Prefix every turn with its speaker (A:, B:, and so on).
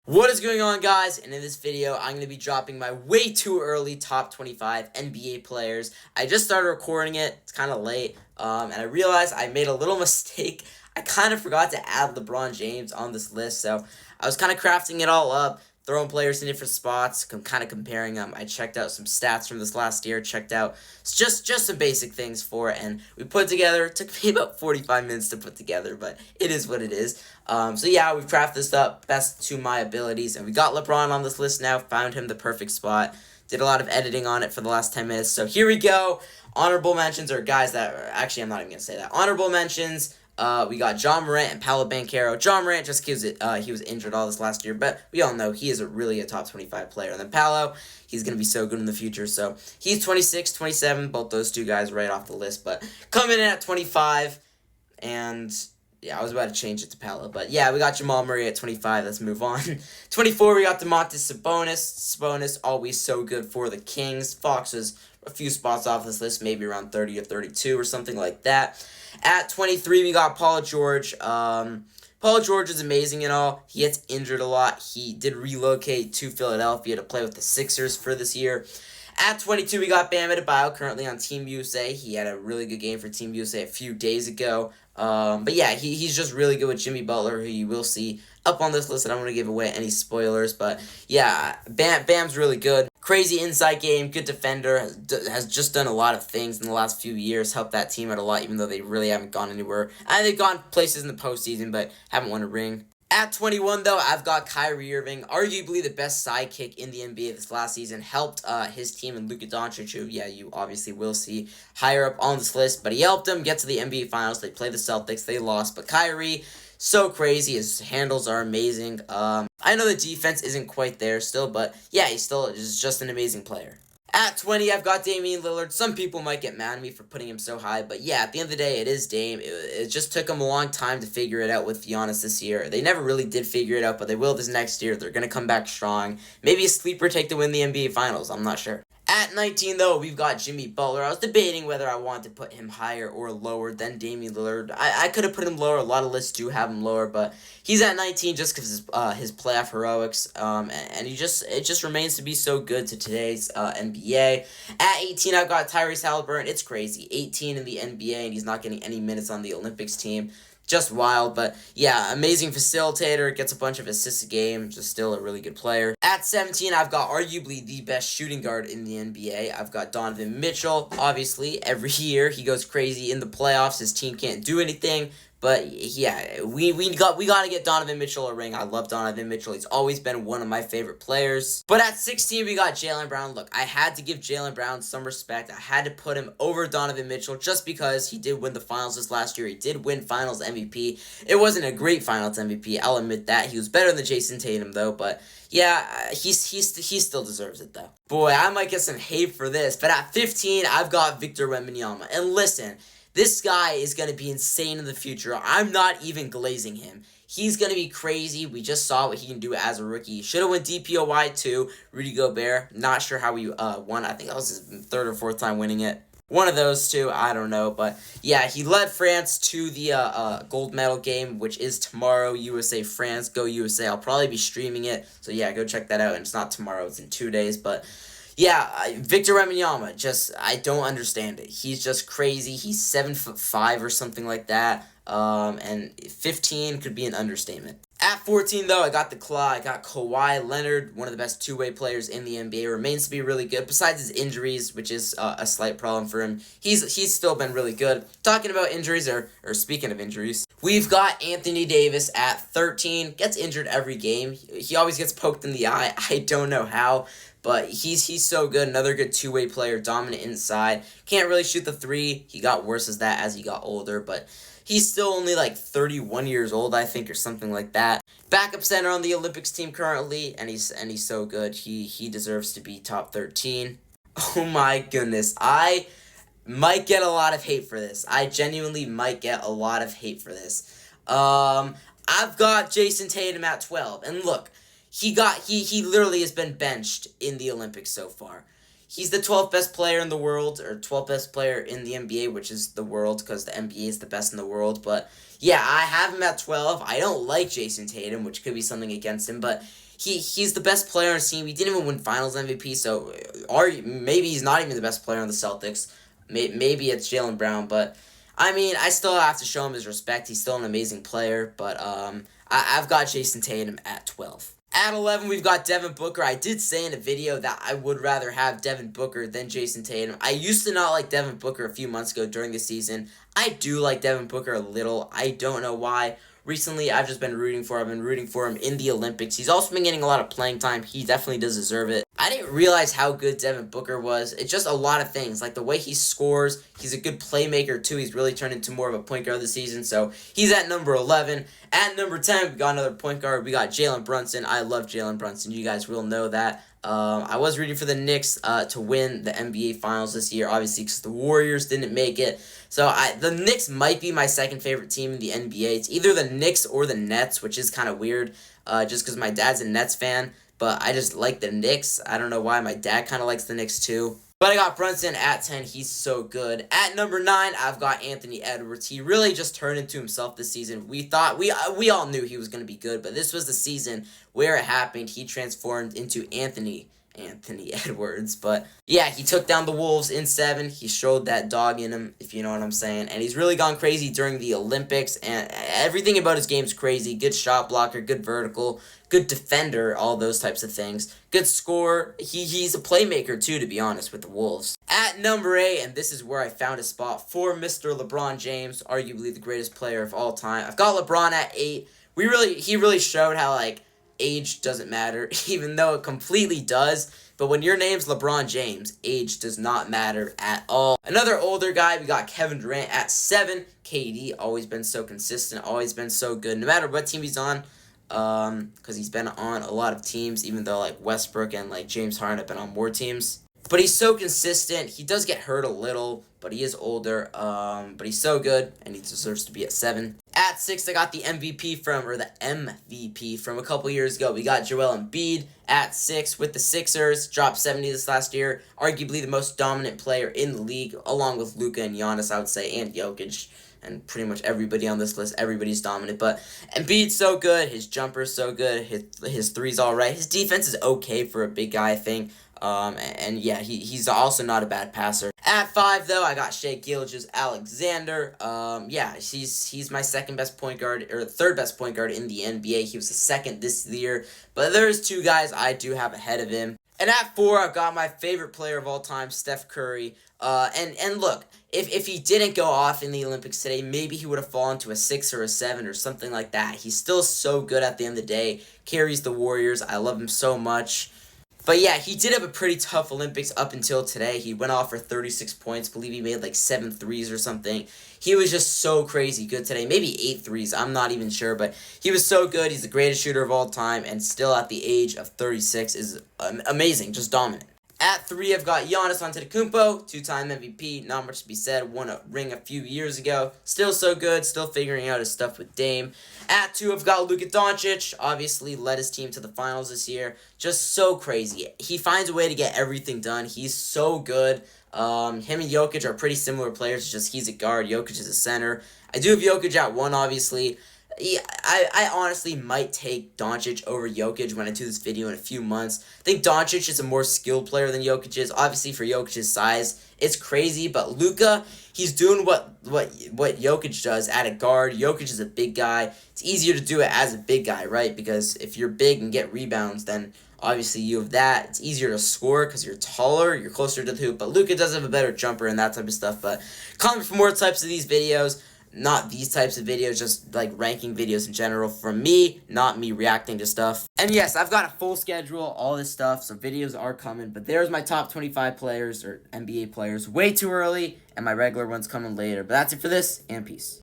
A: What is going on, guys? And in this video, I'm going to be dropping my way too early top 25 NBA players. I just started recording it. It's kind of late, and I realized I made a little mistake. I kind of forgot to add LeBron James on this list, so I was kind of crafting it all up, throwing players in different spots, kind of comparing them. I checked out some stats from this last year, checked out just some basic things for it, and we put it together. It took me about 45 minutes to put together, but it is what it is. So yeah, we've crafted this up best to my abilities, and we got LeBron on this list now, found him the perfect spot, did a lot of editing on it for the last 10 minutes, so here we go. Honorable mentions, or guys that, actually I'm not even going to say that. Honorable mentions, we got Ja Morant and Paolo Banchero. Ja Morant just because he was injured all this last year, but we all know he is really a top 25 player. And then Paolo, he's going to be so good in the future. So he's 26, 27, both those two guys right off the list. But coming in at 25, and yeah, I was about to change it to Paolo. But yeah, we got Jamal Murray at 25. Let's move on. 24, we got Domantas Sabonis. Sabonis, always so good for the Kings. Fox is a few spots off this list, maybe around 30 or 32 or something like that. At 23, we got Paul George. Paul George is amazing and all. He gets injured a lot. He did relocate to Philadelphia to play with the Sixers for this year. At 22, we got Bam Adebayo, currently on Team USA. He had a really good game for Team USA a few days ago. But yeah, he's just really good with Jimmy Butler, who you will see up on this list. I don't want to give away any spoilers, but yeah, Bam's really good. Crazy inside game, good defender, has just done a lot of things in the last few years, helped that team out a lot, even though they really haven't gone anywhere. And they've gone places in the postseason, but haven't won a ring. At 21, though, I've got Kyrie Irving, arguably the best sidekick in the NBA this last season. Helped his team and Luka Doncic, who, yeah, you obviously will see higher up on this list. But he helped them get to the NBA Finals. They played the Celtics. They lost. But Kyrie, so crazy. His handles are amazing. I know the defense isn't quite there still, but yeah, he still is just an amazing player. At 20, I've got Damian Lillard. Some people might get mad at me for putting him so high, but yeah, at the end of the day, it is Dame. It just took him a long time to figure it out with Giannis this year. They never really did figure it out, but they will this next year. They're going to come back strong. Maybe a sleeper take to win the NBA Finals. I'm not sure. At 19, though, we've got Jimmy Butler. I was debating whether I wanted to put him higher or lower than Damian Lillard. I could have put him lower. A lot of lists do have him lower, but he's at 19 just because his playoff heroics, and it just remains to be so good to today's NBA. At 18, I've got Tyrese Halliburton. It's crazy. 18 in the NBA, and he's not getting any minutes on the Olympics team. Just wild, but yeah, amazing facilitator, gets a bunch of assists a game, just still a really good player. At 17, I've got arguably the best shooting guard in the NBA. I've got Donovan Mitchell. Obviously, every year he goes crazy in the playoffs. His team can't do anything. But yeah, we got to get Donovan Mitchell a ring. I love Donovan Mitchell. He's always been one of my favorite players. But at 16, we got Jaylen Brown. Look, I had to give Jaylen Brown some respect. I had to put him over Donovan Mitchell just because he did win the finals this last year. He did win finals MVP. It wasn't a great finals MVP. I'll admit that. He was better than Jason Tatum, though. But yeah, he still deserves it, though. Boy, I might get some hate for this. But at 15, I've got Victor Wembanyama. And listen, this guy is going to be insane in the future. I'm not even glazing him. He's going to be crazy. We just saw what he can do as a rookie. He should have won DPOY too. Rudy Gobert. Not sure how he won. I think that was his third or fourth time winning it. One of those two, I don't know. But yeah, he led France to the gold medal game, which is tomorrow. USA-France. Go USA. I'll probably be streaming it. So yeah, go check that out. And it's not tomorrow. It's in 2 days. But yeah, Victor Wembanyama, I don't understand it. He's just crazy. He's 7'5" or something like that. And 15 could be an understatement. At 14, though, I got the Claw. I got Kawhi Leonard, one of the best two-way players in the NBA. Remains to be really good. Besides his injuries, which is a slight problem for him, he's still been really good. Talking about injuries, or speaking of injuries, we've got Anthony Davis at 13. Gets injured every game. He always gets poked in the eye. I don't know how. But he's so good. Another good two-way player, dominant inside. Can't really shoot the three. He got worse as he got older, but he's still only like 31 years old, I think, or something like that. Backup center on the Olympics team currently, and he's so good. He deserves to be top 13. Oh my goodness. I might get a lot of hate for this. I genuinely might get a lot of hate for this. I've got Jason Tatum at 12. And look, he literally has been benched in the Olympics so far. He's the 12th best player in the world, or 12th best player in the NBA, which is the world, because the NBA is the best in the world. But yeah, I have him at 12. I don't like Jason Tatum, which could be something against him, but he's the best player on his team. He didn't even win Finals MVP, so maybe he's not even the best player on the Celtics. Maybe it's Jaylen Brown, but I mean, I still have to show him his respect. He's still an amazing player, but I've got Jason Tatum at 12. At 11, we've got Devin Booker. I did say in a video that I would rather have Devin Booker than Jason Tatum. I used to not like Devin Booker a few months ago during the season. I do like Devin Booker a little. I don't know why. Recently, I've just been rooting for him. I've been rooting for him in the Olympics. He's also been getting a lot of playing time. He definitely does deserve it. I didn't realize how good Devin Booker was. It's just a lot of things. Like the way he scores. He's a good playmaker, too. He's really turned into more of a point guard this season. So he's at number 11. At number 10, we got another point guard. We got Jalen Brunson. I love Jalen Brunson. You guys will know that. I was rooting for the Knicks to win the NBA Finals this year, obviously, because the Warriors didn't make it. So the Knicks might be my second favorite team in the NBA. It's either the Knicks or the Nets, which is kind of weird, just because my dad's a Nets fan. But I just like the Knicks. I don't know why. My dad kind of likes the Knicks too. But I got Brunson at 10. He's so good. At number 9, I've got Anthony Edwards. He really just turned into himself this season. We all knew he was going to be good, but this was the season where it happened. He transformed into Anthony Edwards. But yeah, he took down the Wolves in 7. He showed that dog in him, if you know what I'm saying. And he's really gone crazy during the Olympics. And everything about his game's crazy. Good shot blocker, good vertical, good defender, all those types of things. Good scorer. He's a playmaker too, to be honest, with the Wolves. At number 8, and this is where I found a spot for Mr. LeBron James, arguably the greatest player of all time. I've got LeBron at 8. He really showed how, like, age doesn't matter, even though it completely does. But when your name's LeBron James, age does not matter at all. Another older guy, we got Kevin Durant at 7. KD, always been so consistent, always been so good, no matter what team he's on. Because he's been on a lot of teams, even though, like, Westbrook and, like, James Harden have been on more teams. But he's so consistent. He does get hurt a little, but he is older. But he's so good, and he deserves to be at 7. At 6, I got the MVP from a couple years ago. We got Joel Embiid at 6 with the Sixers. Dropped 70 this last year. Arguably the most dominant player in the league, along with Luka and Giannis, I would say, and Jokic. And pretty much everybody on this list, everybody's dominant. But Embiid's so good. His jumper's so good. His three's all right. His defense is okay for a big guy, I think. And yeah, he's also not a bad passer. At 5, though, I got Shai Gilgeous-Alexander. Yeah, he's my second best point guard, or third best point guard in the NBA. He was the second this year. But there's 2 guys I do have ahead of him. And at 4, I've got my favorite player of all time, Steph Curry. And look, if he didn't go off in the Olympics today, maybe he would have fallen to a 6 or a 7 or something like that. He's still so good at the end of the day. Carries the Warriors. I love him so much. But yeah, he did have a pretty tough Olympics up until today. He went off for 36 points. I believe he made like 7 threes or something. He was just so crazy good today. Maybe 8 threes. I'm not even sure. But he was so good. He's the greatest shooter of all time. And still at the age of 36 is amazing. Just dominant. At 3, I've got Giannis Antetokounmpo, 2-time MVP, not much to be said, won a ring a few years ago. Still so good, still figuring out his stuff with Dame. At 2, I've got Luka Doncic, obviously led his team to the finals this year. Just so crazy. He finds a way to get everything done. He's so good. Him and Jokic are pretty similar players, just he's a guard, Jokic is a center. I do have Jokic at 1, obviously. Yeah, I honestly might take Doncic over Jokic when I do this video in a few months. I think Doncic is a more skilled player than Jokic is. Obviously, for Jokic's size, it's crazy. But Luka, he's doing what Jokic does at a guard. Jokic is a big guy. It's easier to do it as a big guy, right? Because if you're big and get rebounds, then obviously you have that. It's easier to score because you're taller, you're closer to the hoop. But Luka does have a better jumper and that type of stuff. But comment for more types of these videos. Not these types of videos, just like ranking videos in general from me, not me reacting to stuff. And yes, I've got a full schedule, all this stuff, so videos are coming. But there's my top 25 players or NBA players way too early, and my regular ones coming later. But that's it for this, and peace.